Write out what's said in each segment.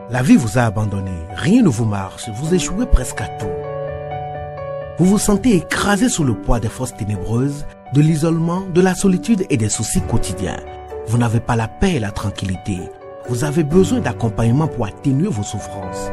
La vie vous a abandonné, rien ne vous marche, vous échouez presque à tout. Vous vous sentez écrasé sous le poids des forces ténébreuses, de l'isolement, de la solitude et des soucis quotidiens. Vous n'avez pas la paix et la tranquillité. Vous avez besoin d'accompagnement pour atténuer vos souffrances,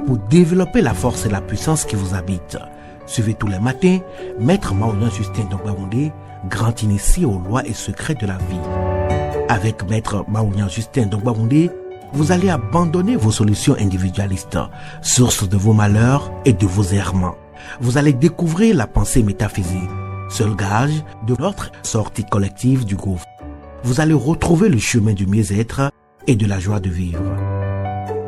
pour développer la force et la puissance qui vous habitent. Suivez tous les matins Maître Maouyan Justin Dongbaoundé, grand initié aux lois et secrets de la vie. Avec Maître Maouyan Justin Dongbaoundé, vous allez abandonner vos solutions individualistes, source de vos malheurs et de vos errements. Vous allez découvrir la pensée métaphysique, seul gage de notre sortie collective du gouffre. Vous allez retrouver le chemin du mieux-être et de la joie de vivre.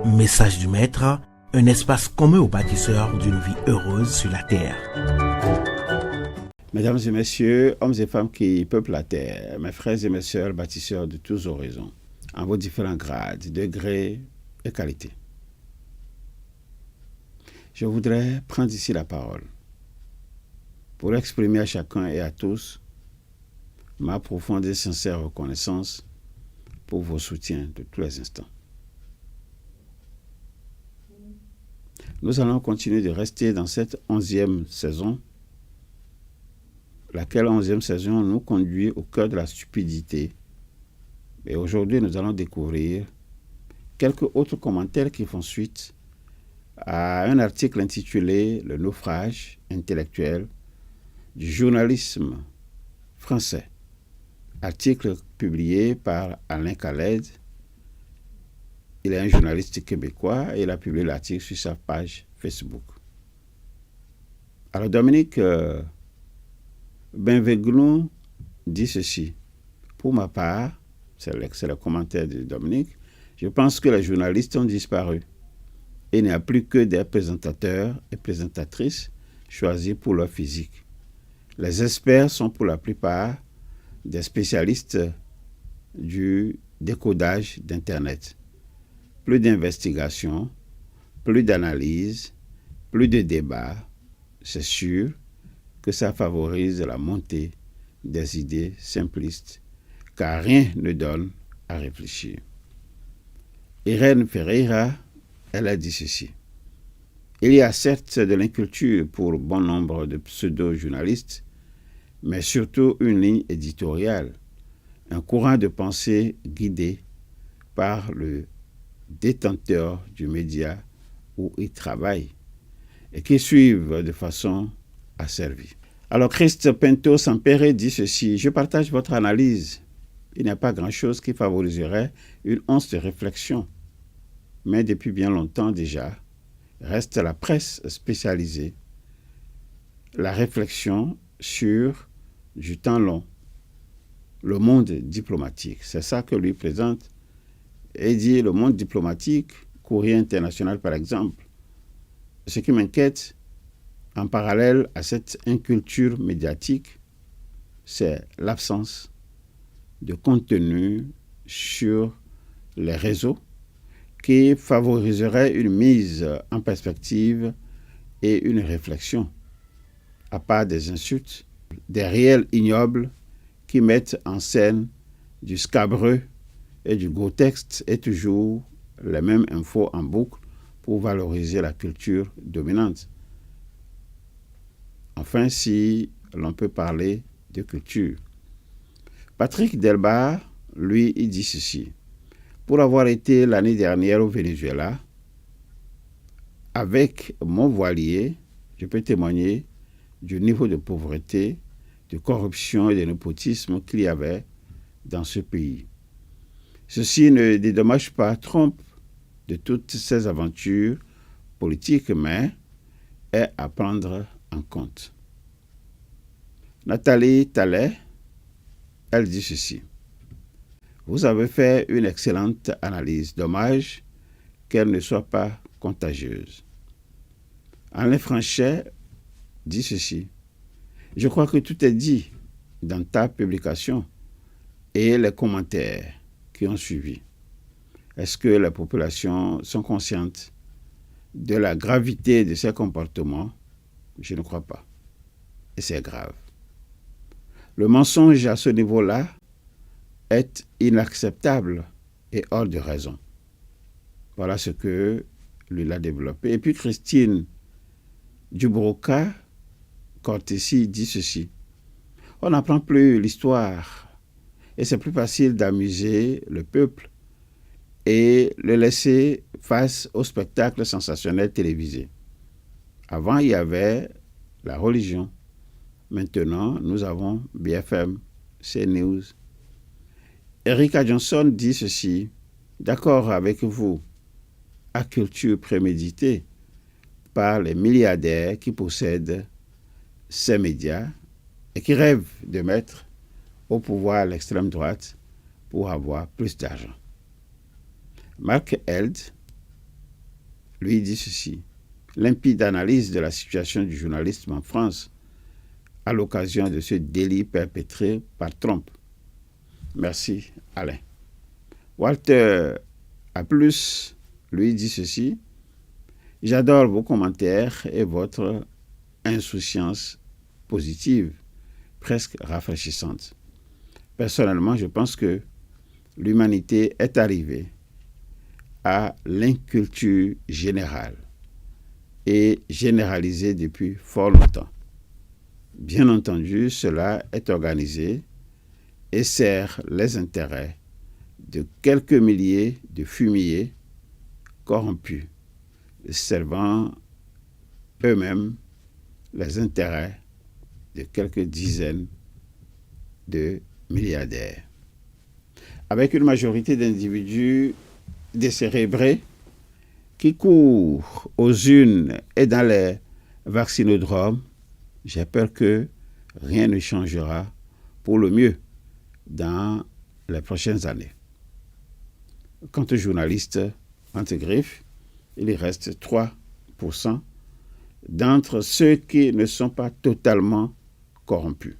Message du Maître, un espace commun aux bâtisseurs d'une vie heureuse sur la terre. Mesdames et messieurs, hommes et femmes qui peuplent la terre, mes frères et mes sœurs bâtisseurs de tous horizons, en vos différents grades, degrés et qualités. Je voudrais prendre ici la parole pour exprimer à chacun et à tous ma profonde et sincère reconnaissance pour vos soutiens de tous les instants. Nous allons continuer de rester dans cette 11e saison, laquelle 11e saison nous conduit au cœur de la stupidité. Et aujourd'hui, nous allons découvrir quelques autres commentaires qui font suite à un article intitulé « Le naufrage intellectuel du journalisme français », article publié par Alain Khaled. Il est un journaliste québécois et il a publié l'article sur sa page Facebook. Alors Dominique Benveglou dit ceci. Pour ma part, c'est le commentaire de Dominique, je pense que les journalistes ont disparu. Il n'y a plus que des présentateurs et présentatrices choisis pour leur physique. Les experts sont pour la plupart des spécialistes du décodage d'Internet. Plus d'investigation, plus d'analyse, plus de débat. C'est sûr que ça favorise la montée des idées simplistes, car rien ne donne à réfléchir. Irène Ferreira, elle a dit ceci. Il y a certes de l'inculture pour bon nombre de pseudo-journalistes, mais surtout une ligne éditoriale, un courant de pensée guidé par le détenteur du média où ils travaillent et qui suivent de façon asservie. Alors Christ Pinto Sampere dit ceci, je partage votre analyse. Il n'y a pas grand-chose qui favoriserait une once de réflexion. Mais depuis bien longtemps déjà, reste la presse spécialisée, la réflexion sur du temps long, le monde diplomatique. C'est ça que lui présente et dit le monde diplomatique, Courrier international par exemple. Ce qui m'inquiète en parallèle à cette inculture médiatique, c'est l'absence de contenu sur les réseaux qui favoriserait une mise en perspective et une réflexion, à part des insultes, des réels ignobles qui mettent en scène du scabreux et du gros texte et toujours les mêmes infos en boucle pour valoriser la culture dominante. Enfin, si l'on peut parler de culture. Patrick Delbar, lui, il dit ceci. Pour avoir été l'année dernière au Venezuela, avec mon voilier, je peux témoigner du niveau de pauvreté, de corruption et de népotisme qu'il y avait dans ce pays. Ceci ne dédommage pas Trump de toutes ces aventures politiques, mais est à prendre en compte. Nathalie Tallet, elle dit ceci. Vous avez fait une excellente analyse. Dommage qu'elle ne soit pas contagieuse. Alain Franchet dit ceci. Je crois que tout est dit dans ta publication et les commentaires qui ont suivi. Est-ce que les populations sont conscientes de la gravité de ces comportements? Je ne crois pas. Et c'est grave. Le mensonge à ce niveau-là est inacceptable et hors de raison. Voilà ce que lui a développé. Et puis Christine Dubroca Cortési dit ceci. On n'apprend plus l'histoire et c'est plus facile d'amuser le peuple et le laisser face au spectacle sensationnel télévisé. Avant, il y avait la religion. Maintenant, nous avons BFM, CNews. Erika Johnson dit ceci. D'accord avec vous, à culture préméditée par les milliardaires qui possèdent ces médias et qui rêvent de mettre au pouvoir l'extrême droite pour avoir plus d'argent. Mark Held, lui, dit ceci. Limpide analyse de la situation du journalisme en France à l'occasion de ce délit perpétré par Trump. Merci, Alain. Walter A+, lui, dit ceci. J'adore vos commentaires et votre insouciance positive, presque rafraîchissante. Personnellement, je pense que l'humanité est arrivée à l'inculture générale et généralisée depuis fort longtemps. Bien entendu, cela est organisé et sert les intérêts de quelques milliers de fumiers corrompus, servant eux-mêmes les intérêts de quelques dizaines de milliardaires. Avec une majorité d'individus décérébrés qui courent aux urnes et dans les vaccinodromes, j'ai peur que rien ne changera pour le mieux dans les prochaines années. Quant aux journalistes entre griffes, il y reste 3% d'entre ceux qui ne sont pas totalement corrompus,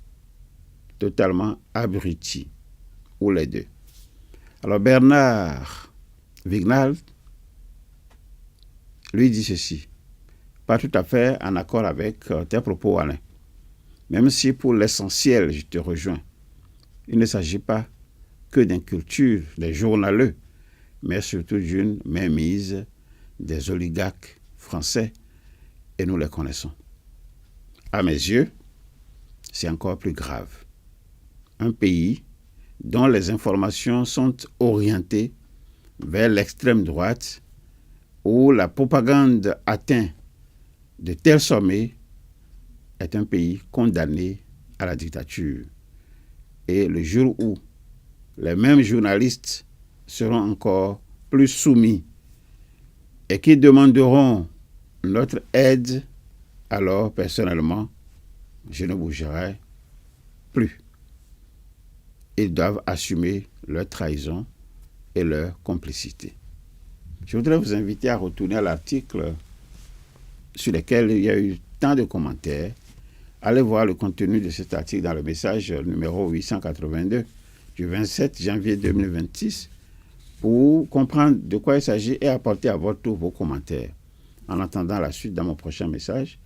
totalement abrutis, ou les deux. Alors Bernard Vignal lui dit ceci, pas tout à fait en accord avec tes propos, Alain. Même si pour l'essentiel, je te rejoins, il ne s'agit pas que d'inculture des journaleux, mais surtout d'une mainmise des oligarques français, et nous les connaissons. À mes yeux, c'est encore plus grave. Un pays dont les informations sont orientées vers l'extrême droite, où la propagande atteint de tels sommets, est un pays condamné à la dictature. Et le jour où les mêmes journalistes seront encore plus soumis et qui demanderont notre aide, alors personnellement, je ne bougerai plus. Ils doivent assumer leur trahison et leur complicité. Je voudrais vous inviter à retourner à l'article sur lequel il y a eu tant de commentaires. Allez voir le contenu de cet article dans le message numéro 882 du 27 janvier 2026 pour comprendre de quoi il s'agit et apporter à votre tour vos commentaires. En attendant la suite dans mon prochain message,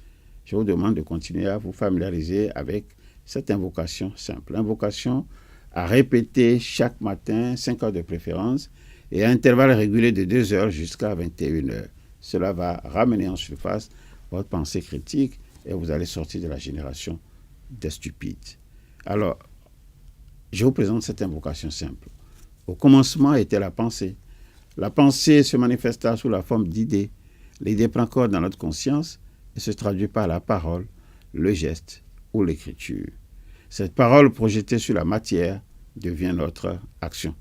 je vous demande de continuer à vous familiariser avec cette invocation simple. Invocation à répéter chaque matin, 5 heures de préférence, et à intervalles réguliers de 2 heures jusqu'à 21 heures. Cela va ramener en surface votre pensée critique et vous allez sortir de la génération des stupides. Alors, je vous présente cette invocation simple. Au commencement était la pensée. La pensée se manifesta sous la forme d'idées. L'idée prend corps dans notre conscience et se traduit par la parole, le geste ou l'écriture. Cette parole projetée sur la matière devient notre action.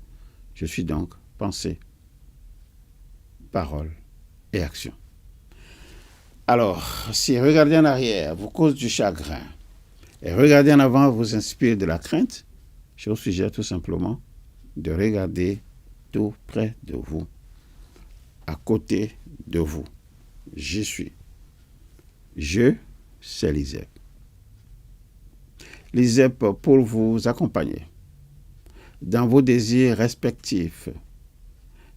Je suis donc pensée, parole et action. Alors, si regarder en arrière vous cause du chagrin et regarder en avant vous inspire de la crainte, je vous suggère tout simplement de regarder tout près de vous, à côté de vous. J'y suis. Je, c'est l'ISEP. L'ISEP pour vous accompagner dans vos désirs respectifs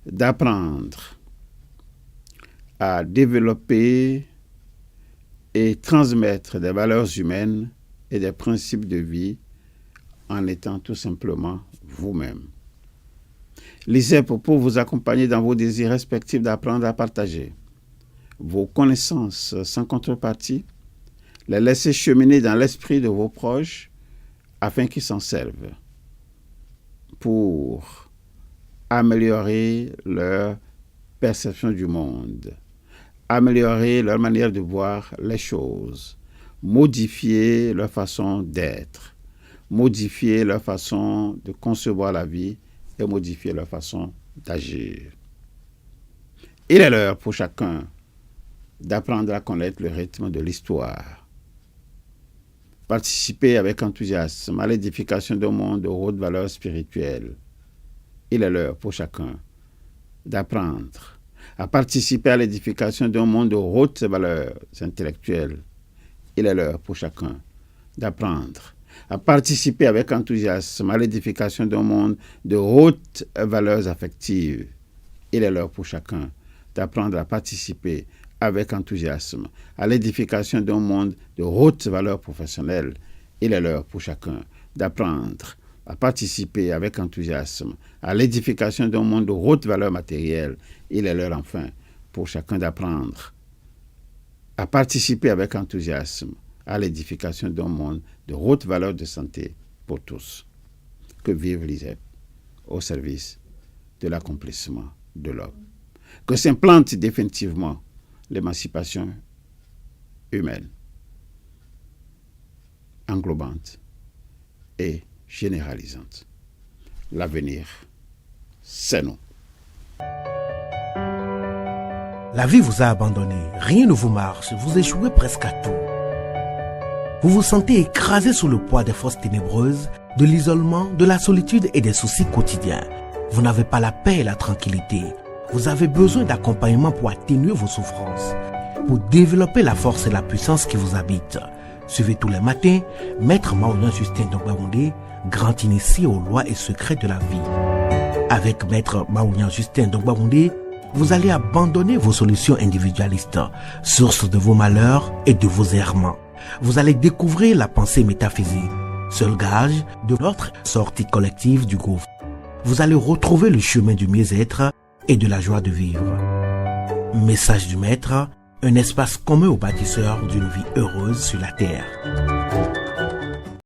d'apprendre à développer et transmettre des valeurs humaines et des principes de vie en étant tout simplement vous-même. Lisez pour vous accompagner dans vos désirs respectifs d'apprendre à partager. Vos connaissances sans contrepartie, les laisser cheminer dans l'esprit de vos proches afin qu'ils s'en servent pour améliorer leur perception du monde, améliorer leur manière de voir les choses, modifier leur façon d'être, modifier leur façon de concevoir la vie et modifier leur façon d'agir. Il est l'heure pour chacun d'apprendre à connaître le rythme de l'histoire. Participer avec enthousiasme à l'édification d'un monde de haute valeur spirituelle. Il est l'heure pour chacun d'apprendre à participer à l'édification d'un monde de hautes valeurs intellectuelles. Il est l'heure pour chacun d'apprendre à participer avec enthousiasme à l'édification d'un monde de hautes valeurs affectives. Il est l'heure pour chacun d'apprendre à participer avec enthousiasme à l'édification d'un monde de hautes valeurs professionnelles. Il est l'heure pour chacun d'apprendre à participer avec enthousiasme à l'édification d'un monde de hautes valeurs matérielles. Il est l'heure enfin pour chacun d'apprendre à participer avec enthousiasme à l'édification d'un monde de haute valeur de santé pour tous. Que vive l'ISEP au service de l'accomplissement de l'homme. Que s'implante définitivement l'émancipation humaine, englobante et généralisante. L'avenir, c'est nous. La vie vous a abandonné, rien ne vous marche, vous échouez presque à tout. Vous vous sentez écrasé sous le poids des forces ténébreuses, de l'isolement, de la solitude et des soucis quotidiens. Vous n'avez pas la paix et la tranquillité. Vous avez besoin d'accompagnement pour atténuer vos souffrances, pour développer la force et la puissance qui vous habitent. Suivez tous les matins Maître Maouyan Justin Dongbaoundé, grand initié aux lois et secrets de la vie. Avec Maître Maouyan Justin Dongbaoundé, vous allez abandonner vos solutions individualistes, source de vos malheurs et de vos errements. Vous allez découvrir la pensée métaphysique, seul gage de notre sortie collective du gouffre. Vous allez retrouver le chemin du mieux-être et de la joie de vivre. Message du Maître, un espace commun aux bâtisseurs d'une vie heureuse sur la terre.